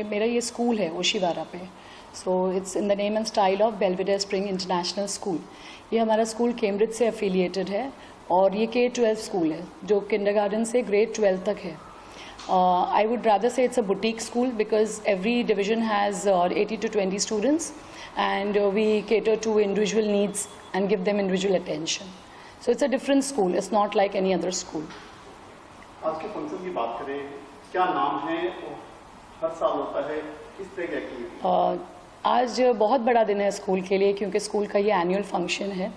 मेरा ये स्कूल है ओशिवारा पे, so it's in the name and style of Belvedere spring international school. ये हमारा स्कूल कैम्ब्रिज से एफिलिएटेड है और ये K-12 स्कूल है जो किंडरगार्टन से ग्रेड 12 तक है। I would rather say it's a boutique school because every division has 80 to 20 students, and we cater to individual needs and give them individual attention. So it's a different school. It's not like any other school. आज के function की बात करें, क्या नाम है और हर साल होता है, किस तरह की एक्टिविटी? आज बहुत बड़ा दिन है स्कूल के लिए क्योंकि स्कूल का ये एनुअल फंक्शन है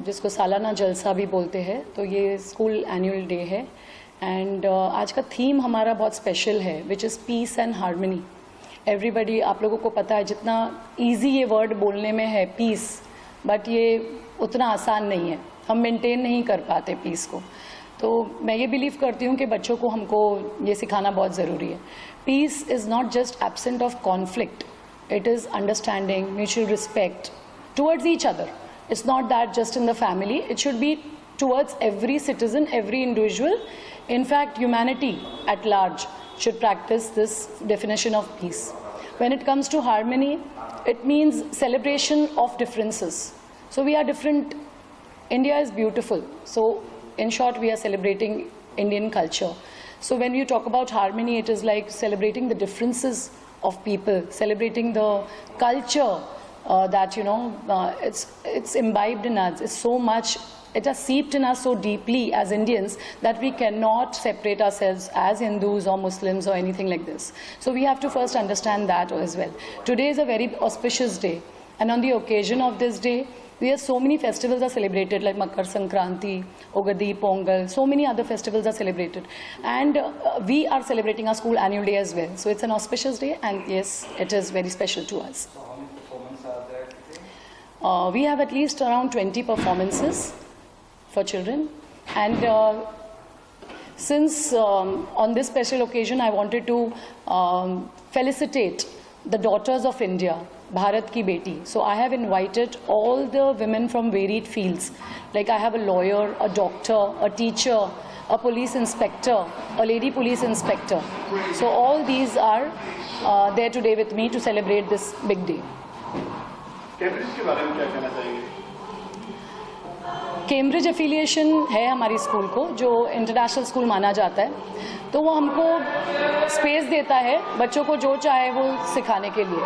जिसको सालाना जलसा भी बोलते हैं। तो ये स्कूल एनुअल डे है एंड आज का थीम हमारा बहुत स्पेशल है which is piece and harmony. Everybody, आप लोगों को पता है जितना ईजी ये वर्ड बोलने में है पीस, बट ये उतना आसान नहीं है, हम मेंटेन नहीं कर पाते पीस को। तो मैं ये बिलीव करती हूँ कि बच्चों को हमको ये सिखाना बहुत ज़रूरी है। Peace is not just absent of conflict, it is understanding, mutual respect towards each other. It's not that just in the family, it should be towards every citizen, every individual. In fact, humanity at large should practice this definition of peace. When it comes to harmony, it means celebration of differences. So we are different. India is beautiful. So in short, we are celebrating Indian culture. So when you talk about harmony, it is like celebrating the differences of people, celebrating the culture that it's imbibed in us. It's so much, it has seeped in us so deeply as Indians that we cannot separate ourselves as Hindus or Muslims or anything like this. So we have to first understand that as well. Today is a very auspicious day, and on the occasion of this day, we have so many festivals are celebrated like Makar Sankranti, Ugadi, Pongal, so many other festivals are celebrated, and we are celebrating our school annual day as well. So it's an auspicious day, and yes, it is very special to us. So how many performances are there today? We have at least around 20 performances for children, and since on this special occasion I wanted to felicitate the daughters of India, Bharat ki beti. So I have invited all the women from varied fields. Like I have a lawyer, a doctor, a teacher, a police inspector, a lady police inspector. So all these are there today with me to celebrate this big day. Cambridge के बारे में क्या कहना चाहेंगे? Cambridge affiliation है हमारी school को, जो इंटरनेशनल स्कूल माना जाता है, तो वो हमको स्पेस देता है बच्चों को जो चाहे वो सिखाने के लिए।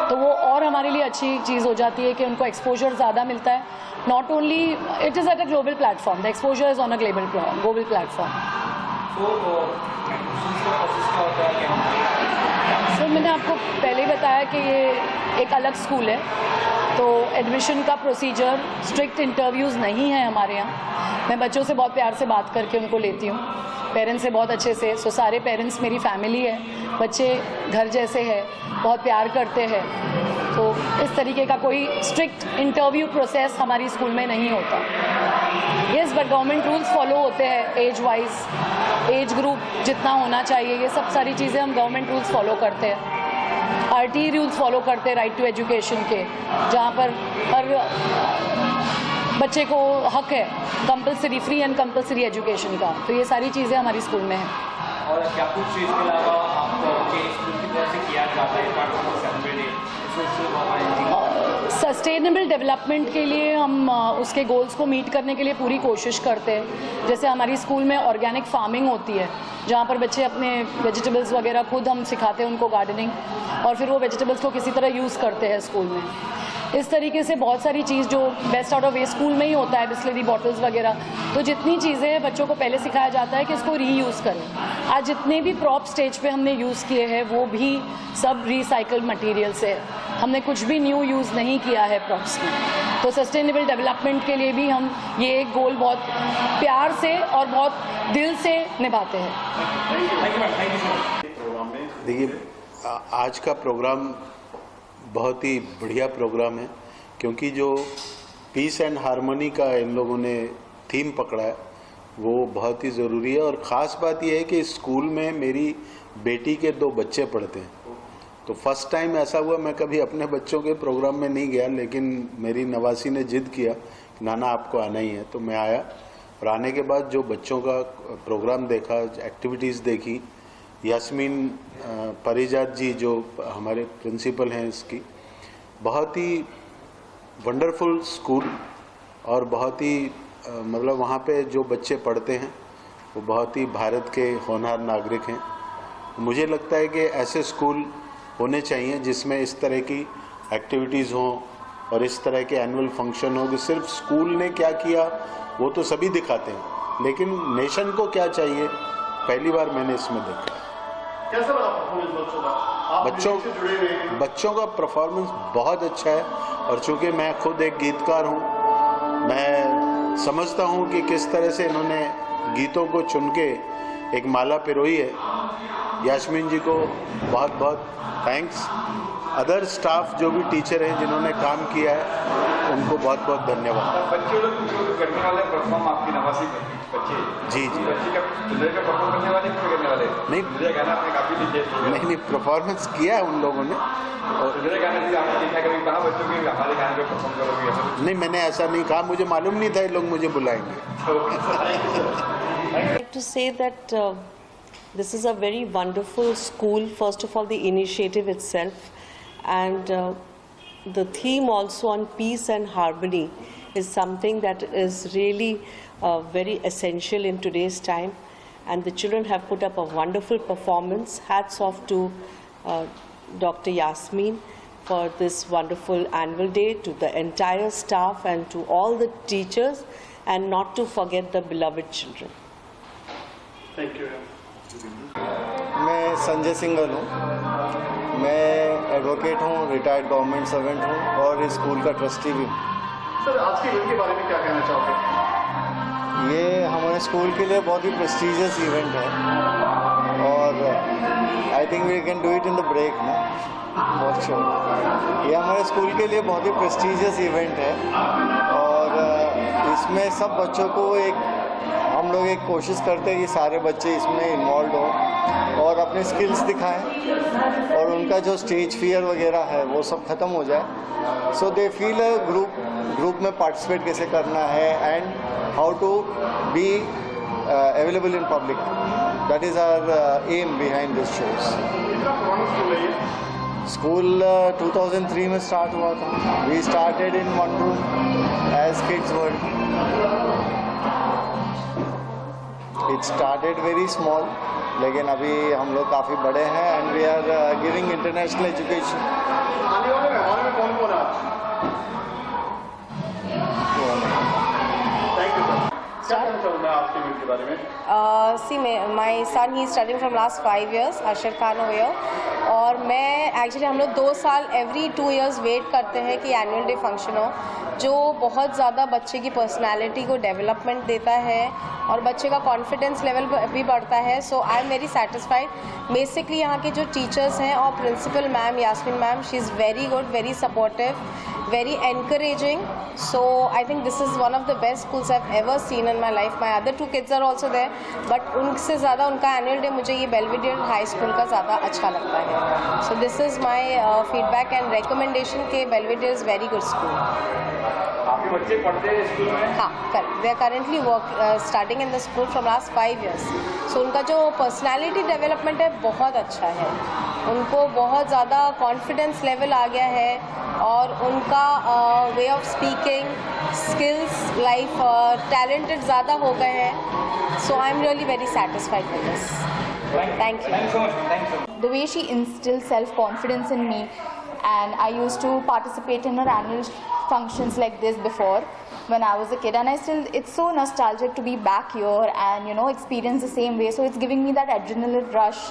तो वो और हमारे लिए अच्छी चीज़ हो जाती है कि उनको एक्सपोजर ज़्यादा मिलता है। Not only it is at a global platform, the exposure is on a global platform. So मैंने आपको पहले ही बताया कि ये एक अलग स्कूल है, तो एडमिशन का प्रोसीजर, स्ट्रिक्ट इंटरव्यूज़ नहीं है हमारे यहाँ। मैं बच्चों से बहुत प्यार से बात करके उनको लेती हूँ, पेरेंट्स से बहुत अच्छे से। सो सारे पेरेंट्स मेरी फैमिली है, बच्चे घर जैसे हैं, बहुत प्यार करते हैं। तो इस तरीके का कोई स्ट्रिक्ट इंटरव्यू प्रोसेस हमारी स्कूल में नहीं होता। Yes, but government rules follow होते हैं एज वाइज, एज ग्रुप जितना होना चाहिए, ये सब सारी चीज़ें हम गवर्नमेंट रूल्स फॉलो करते हैं। RT रूल्स फॉलो करते हैं राइट टू एजुकेशन के, जहाँ पर हर बच्चे को हक है compulsory, free and compulsory education का। तो ये सारी चीज़ें हमारी स्कूल में हैं। और क्या कुछ चीज़ के अलावा आपके स्कूल की तरफ से किया जाता है सस्टेनेबल डेवलपमेंट के लिए हम उसके गोल्स को मीट करने के लिए पूरी कोशिश करते हैं। जैसे हमारी स्कूल में ऑर्गेनिक फार्मिंग होती है, जहाँ पर बच्चे अपने वेजिटेबल्स वगैरह खुद हम सिखाते हैं उनको गार्डनिंग, और फिर वो वेजिटेबल्स को किसी तरह यूज़ करते हैं स्कूल में। इस तरीके से बहुत सारी चीज़ जो best out of waste school में ही होता है, बिस्लरी बॉटल्स वगैरह, तो जितनी चीज़ें बच्चों को पहले सिखाया जाता है कि इसको रीयूज़ करें। आज जितने भी प्रॉप स्टेज पे हमने यूज़ किए हैं वो भी सब रिसाइकल्ड मटेरियल से है, हमने कुछ भी न्यू यूज़ नहीं किया है प्रॉप्स में। तो सस्टेनेबल डेवलपमेंट के लिए भी हम ये एक गोल बहुत प्यार से और बहुत दिल से निभाते हैं। देखिए, आज का प्रोग्राम बहुत ही बढ़िया प्रोग्राम है, क्योंकि जो पीस एंड हार्मनी का इन लोगों ने थीम पकड़ा है वो बहुत ही ज़रूरी है। और ख़ास बात यह है कि स्कूल में मेरी बेटी के 2 बच्चे पढ़ते हैं, तो फर्स्ट टाइम ऐसा हुआ, मैं कभी अपने बच्चों के प्रोग्राम में नहीं गया, लेकिन मेरी नवासी ने जिद किया कि नाना आपको आना ही है, तो मैं आया। और आने के बाद जो बच्चों का प्रोग्राम देखा, एक्टिविटीज़ देखी, यास्मीन परिजात जी जो हमारे प्रिंसिपल हैं इसकी, बहुत ही वंडरफुल स्कूल और बहुत ही मतलब वहाँ पे जो बच्चे पढ़ते हैं वो बहुत ही भारत के होनहार नागरिक हैं। मुझे लगता है कि ऐसे स्कूल होने चाहिए जिसमें इस तरह की एक्टिविटीज़ हों और इस तरह के एनुअल फंक्शन हो कि सिर्फ स्कूल ने क्या किया वो तो सभी दिखाते हैं, लेकिन नेशन को क्या चाहिए पहली बार मैंने इसमें देखा। कैसा लगा परफॉर्मेंस बच्चों का? आप म्यूजिक से जुड़े हुए हैं। बच्चों का परफॉर्मेंस बहुत अच्छा है और चूंकि मैं खुद एक गीतकार हूँ, मैं समझता हूँ कि किस तरह से इन्होंने गीतों को चुन के एक माला पिरोई है। यास्मीन जी को बहुत बहुत थैंक्स। अदर स्टाफ जो भी टीचर हैं जिन्होंने काम किया है उनको बहुत बहुत धन्यवाद। बच्चे लोग जो करने वाले परफॉर्म आपकी नवासी बच्चे जी जी बच्चे का दूल्हे का परफॉर्म करने वाले क्यों करने वाले नहीं दूल्हे गाना आपने काफी लिखे नहीं परफॉर्मेंस किया है उन लोगों ने। और दूल्हे गाने से आपने देखा कभी कहा बच्चों के हमारे गाने पे परफॉर्म करोगे ऐसा? नहीं, मैंने ऐसा नहीं कहा, मुझे मालूम नहीं था ये लोग मुझे बुलाएंगे। I'd like to say that this is a very wonderful school. First of all, the initiative itself, and the theme also on peace and harmony is something that is really very essential in today's time. And the children have put up a wonderful performance. Hats off to Dr. Yasmin for this wonderful annual day, to the entire staff and to all the teachers, and not to forget the beloved children. Thank you. मैं संजय सिंघल हूँ। मैं advocate हूँ, retired government servant हूँ और इस school का trustee भी हूँ। सर, आज के इवेंट के बारे में क्या कहना चाहोगे? ये हमारे स्कूल के लिए बहुत ही प्रेस्टीजियस इवेंट है और I think we can do it in the break ना, बहुत श्योर। ये हमारे स्कूल के लिए बहुत ही प्रेस्टीजियस इवेंट है और इसमें सब बच्चों को हम लोग एक कोशिश करते हैं कि सारे बच्चे इसमें इन्वॉल्व हों और अपने स्किल्स दिखाएं और उनका जो स्टेज फियर वगैरह है वो सब ख़त्म हो जाए। So they feel a group में पार्टिसिपेट कैसे करना है and how to be available in public. That is our aim behind this shows. कितना पुराना स्कूल है ये? स्कूल 2003 में स्टार्ट हुआ था। We started in one room as kids world. It started very small, लेकिन अभी हम लोग काफ़ी बड़े हैं and we are giving international education. आने वाले मेहमानों में कौन कौन है? Thank you sir. क्या कहना चाहूँगा आपके इवेंट के बारे में? See, my son, he is studying from last 5 years, Arshad Khan over here. और मैं एक्चुअली हम लोग 2 साल एवरी 2 years वेट करते हैं कि एनुअल डे फंक्शन हो, जो बहुत ज़्यादा बच्चे की पर्सनालिटी को डेवलपमेंट देता है और बच्चे का कॉन्फिडेंस लेवल भी बढ़ता है। So I am very satisfied. Basically यहाँ के जो टीचर्स हैं और principal ma'am Yasmin ma'am, she is very good, very supportive, very encouraging. So I think this is one of the best schools I've ever seen in my life. My other 2 kids are also there, but उनसे ज़्यादा उनका annual day मुझे ये Belvedere high school का ज़्यादा अच्छा लगता है। So this is my feedback and recommendation कि Belvedere is very good school. आपके बच्चे पढ़ते हैं स्कूल में? हाँ, they are currently starting in the school from last 5 years. So उनका जो personality development है बहुत अच्छा है। उनको बहुत ज़्यादा कॉन्फिडेंस लेवल आ गया है और उनका way of speaking skills life talented ज़्यादा हो गए हैं। So I am really very satisfied with this. Thank you so much. The way she instilled self-confidence in me, and I used to participate in her annual functions like this before when I was a kid, and it's so nostalgic to be back here and experience the same way. So it's giving me that adrenaline rush,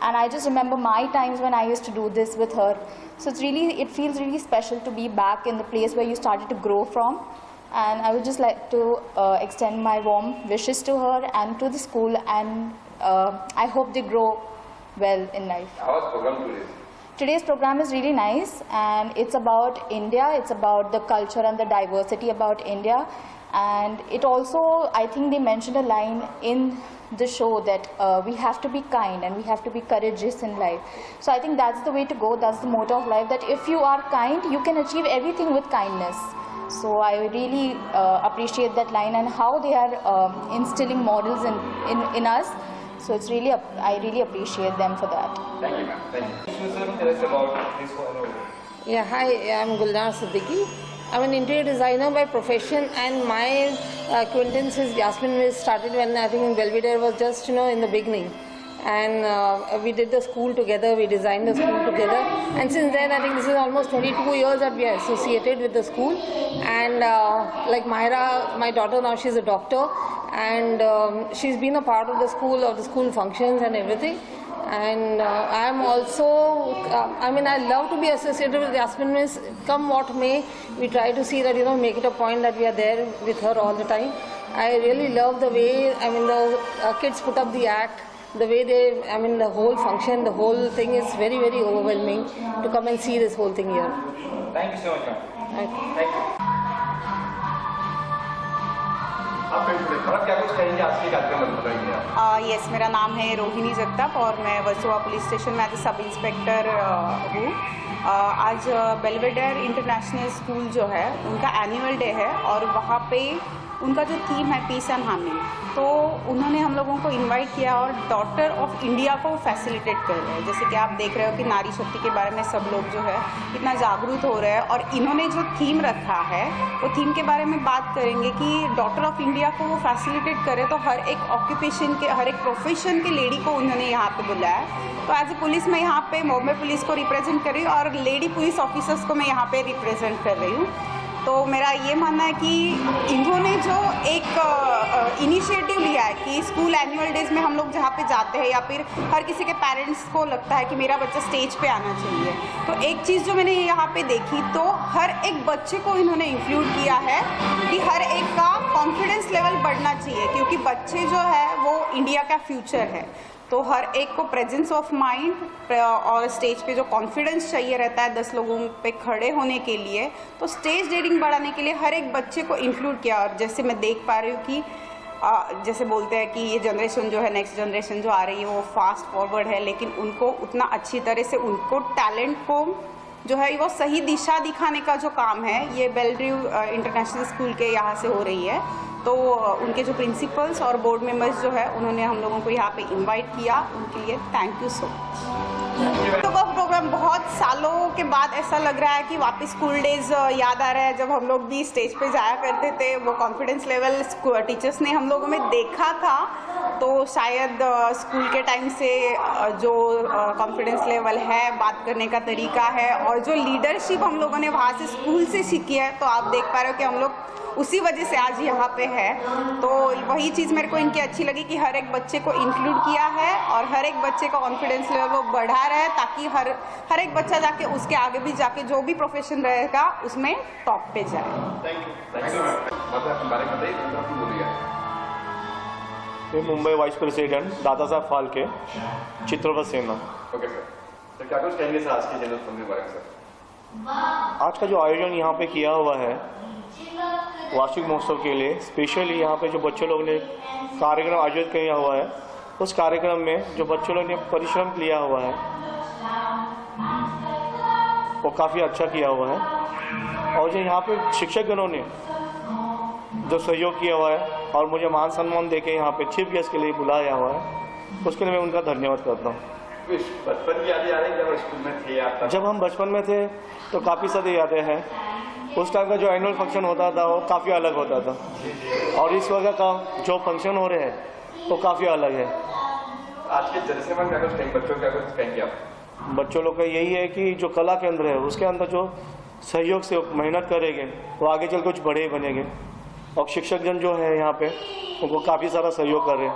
and I just remember my times when I used to do this with her. So it feels really special to be back in the place where you started to grow from, and I would just like to extend my warm wishes to her and to the school, and I hope they grow well in life. How was program today? Today's program is really nice, and it's about India. It's about the culture and the diversity about India, and it also, I think they mentioned a line in the show that we have to be kind and we have to be courageous in life. So I think that's the way to go. That's the motto of life, that if you are kind, you can achieve everything with kindness. So I really appreciate that line and how they are instilling models in us. So it's really, I really appreciate them for that. Thank you, ma'am. Thank you. Sir, tell us about this whole. Yeah, hi, I'm Gulnar Siddiqui. I'm an interior designer by profession, and my acquaintance with Yasmin Mills started when I think Belvedere was just, in the beginning. And we did the school together, we designed the school together, and since then I think this is almost 22 years that we are associated with the school. And like Mahira, my daughter, now she's a doctor, and she's been a part of the school functions and everything. And I'm also, I love to be associated with Yasmin Mills, come what may. We try to see that, make it a point that we are there with her all the time. I really love the way, the kids put up the act. The way they, the whole function, the whole thing is very, very overwhelming to come and see this whole thing here. Thank you so much, ma'am. Thank you. आप क्या कुछ कहेंगे आज के कार्यक्रम में बताइए? Yes, मेरा नाम है रोहिणी जगताप और मैं वर्सोवा पुलिस स्टेशन में एज सब इंस्पेक्टर हूँ। आज बेलवेडेयर इंटरनेशनल स्कूल जो है उनका एनुअल डे है और वहाँ पे उनका जो थीम है पीस एंड हार्मनी, तो उन्होंने हम लोगों को इनवाइट किया और डॉटर ऑफ इंडिया को फैसिलिटेट कर रहे हैं। जैसे कि आप देख रहे हो कि नारी शक्ति के बारे में सब लोग जो है इतना जागरूक हो रहे हैं और इन्होंने जो थीम रखा है वो थीम के बारे में बात करेंगे कि डॉटर ऑफ इंडिया को वो फैसिलिटेट करे। तो हर एक ऑक्यूपेशन के, हर एक प्रोफेशन के लेडी को उन्होंने यहाँ पे बुलाया है। तो एज ए पुलिस मैं यहाँ पे बॉम्बे पुलिस को रिप्रेजेंट कर रही हूँ और लेडी पुलिस ऑफिसर्स को मैं यहाँ पे रिप्रेजेंट कर रही हूँ। तो मेरा ये मानना है कि इन्होंने जो एक इनिशिएटिव लिया है कि स्कूल एनुअल डेज में हम लोग जहाँ पे जाते हैं या फिर हर किसी के पेरेंट्स को लगता है कि मेरा बच्चा स्टेज पे आना चाहिए, तो एक चीज़ जो मैंने यहाँ पे देखी तो हर एक बच्चे को इन्होंने इंक्लूड किया है कि हर एक का कॉन्फिडेंस लेवल बढ़ना चाहिए, क्योंकि बच्चे जो है वो इंडिया का फ्यूचर है। तो हर एक को प्रेजेंस ऑफ माइंड और स्टेज पे जो कॉन्फिडेंस चाहिए रहता है 10 लोगों पे खड़े होने के लिए, तो स्टेज डेयरिंग बढ़ाने के लिए हर एक बच्चे को इंक्लूड किया। और जैसे मैं देख पा रही हूँ कि जैसे बोलते हैं कि ये जनरेशन जो है, नेक्स्ट जनरेशन जो आ रही है वो फास्ट फॉरवर्ड है, लेकिन उनको उतना अच्छी तरह से उनको टैलेंट को जो है वो सही दिशा दिखाने का जो काम है ये बेलवेडेयर इंटरनेशनल स्कूल के यहाँ से हो रही है। तो उनके जो प्रिंसिपल्स और बोर्ड मेंबर्स जो है उन्होंने हम लोगों को यहाँ पे इनवाइट किया, उनके लिए थैंक यू सो मच। तो वो प्रोग्राम बहुत सालों के बाद ऐसा लग रहा है कि वापस स्कूल डेज याद आ रहा है, जब हम लोग भी स्टेज पे जाया करते थे। वो कॉन्फिडेंस लेवल टीचर्स ने हम लोगों में देखा था, तो शायद स्कूल के टाइम से जो कॉन्फिडेंस लेवल है, बात करने का तरीका है और जो लीडरशिप हम लोगों ने वहाँ से स्कूल से सीखी है, तो आप देख पा रहे हो कि हम लोग उसी वजह से आज यहाँ पे है। तो वही चीज़ मेरे को इनकी अच्छी लगी कि हर एक बच्चे को इंक्लूड किया है और हर एक बच्चे का कॉन्फिडेंस लेवल वो बढ़ा रहा है, ताकि हर एक बच्चा जाके उसके आगे भी जाके जो भी प्रोफेशन रहेगा उसमें टॉप पे जाए। मैं मुंबई वाइस प्रेसिडेंट दादा साहब फाल्के, चित्रवत सेना। ओके सर, तो क्या कुछ कहेंगे सर आज के जनरल फंक्शन के बारे में? सर आज का जो आयोजन यहाँ पे किया हुआ है वार्षिक महोत्सव के लिए, स्पेशली यहाँ पे जो बच्चों लोग ने कार्यक्रम आयोजित किया हुआ है, उस कार्यक्रम में जो बच्चों लोग ने परिश्रम किया हुआ है वो काफ़ी अच्छा किया हुआ है। और जो यहाँ पे शिक्षकगणों ने जो सहयोग किया हुआ है और मुझे मान सम्मान देके यहाँ पे चीफ गेस्ट के लिए बुलाया हुआ है, उसके लिए मैं उनका धन्यवाद करता हूँ। बचपन की यादें आ रही जब स्कूल में थे आप? जब हम बचपन में थे तो काफ़ी सारी यादें हैं। उस टाइम का जो एनुअल फंक्शन होता था वो काफ़ी अलग होता था और इस वक्त का जो फंक्शन हो रहे हैं वो काफ़ी अलग है। आज के जनरेशन में क्या कुछ कहेंगे बच्चों, क्या कुछ कहेंगे आप? बच्चों लोग का यही है कि जो कला केंद्र है उसके अंदर जो सहयोग से मेहनत करेंगे वो आगे चल कुछ बड़े बनेंगे। और शिक्षकजन जो है यहाँ पे उनको काफ़ी सारा सहयोग कर रहे हैं।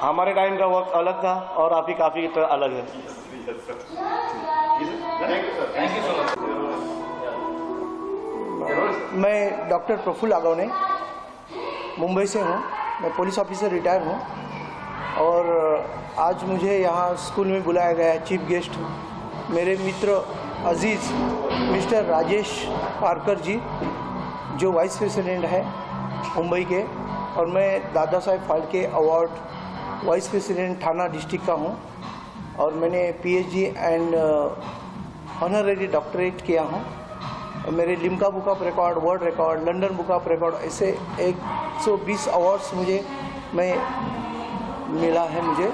हमारे टाइम का वक्त अलग था और आप ही काफ़ी अलग है। मैं डॉक्टर प्रफुल्ल आगवने मुंबई से हूँ। मैं पुलिस ऑफिसर रिटायर हूँ और आज मुझे यहाँ स्कूल में बुलाया गया है चीफ गेस्ट मेरे मित्र अजीज़ मिस्टर राजेश पारकर जी, जो वाइस प्रेसिडेंट है मुंबई के, और मैं Dada Saheb Phalke award vice president थाना डिस्ट्रिक्ट का हूँ और मैंने पीएचडी एंड ऑनररी डॉक्टरेट किया हूँ। मेरे Limca book of record, world record, London book of record, ऐसे 120 अवार्ड्स मैं मिला है मुझे।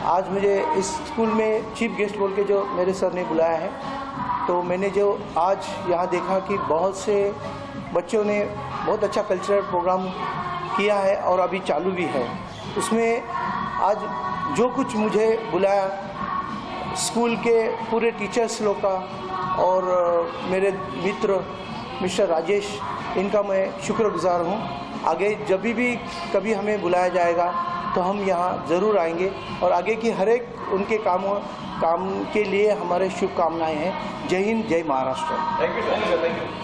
आज मुझे इस स्कूल में चीफ गेस्ट बोल के जो मेरे सर ने बुलाया है, तो मैंने जो आज यहाँ देखा कि बहुत से बच्चों ने बहुत अच्छा कल्चरल प्रोग्राम किया है और अभी चालू भी है। उसमें आज जो कुछ मुझे बुलाया स्कूल के पूरे टीचर्स लोग का और मेरे मित्र मिस्टर राजेश, इनका मैं शुक्रगुजार हूँ। आगे जब भी कभी हमें बुलाया जाएगा तो हम यहाँ ज़रूर आएंगे और आगे की हर एक उनके काम के लिए हमारे शुभकामनाएं हैं। जय हिंद, जय महाराष्ट्र। Thank you.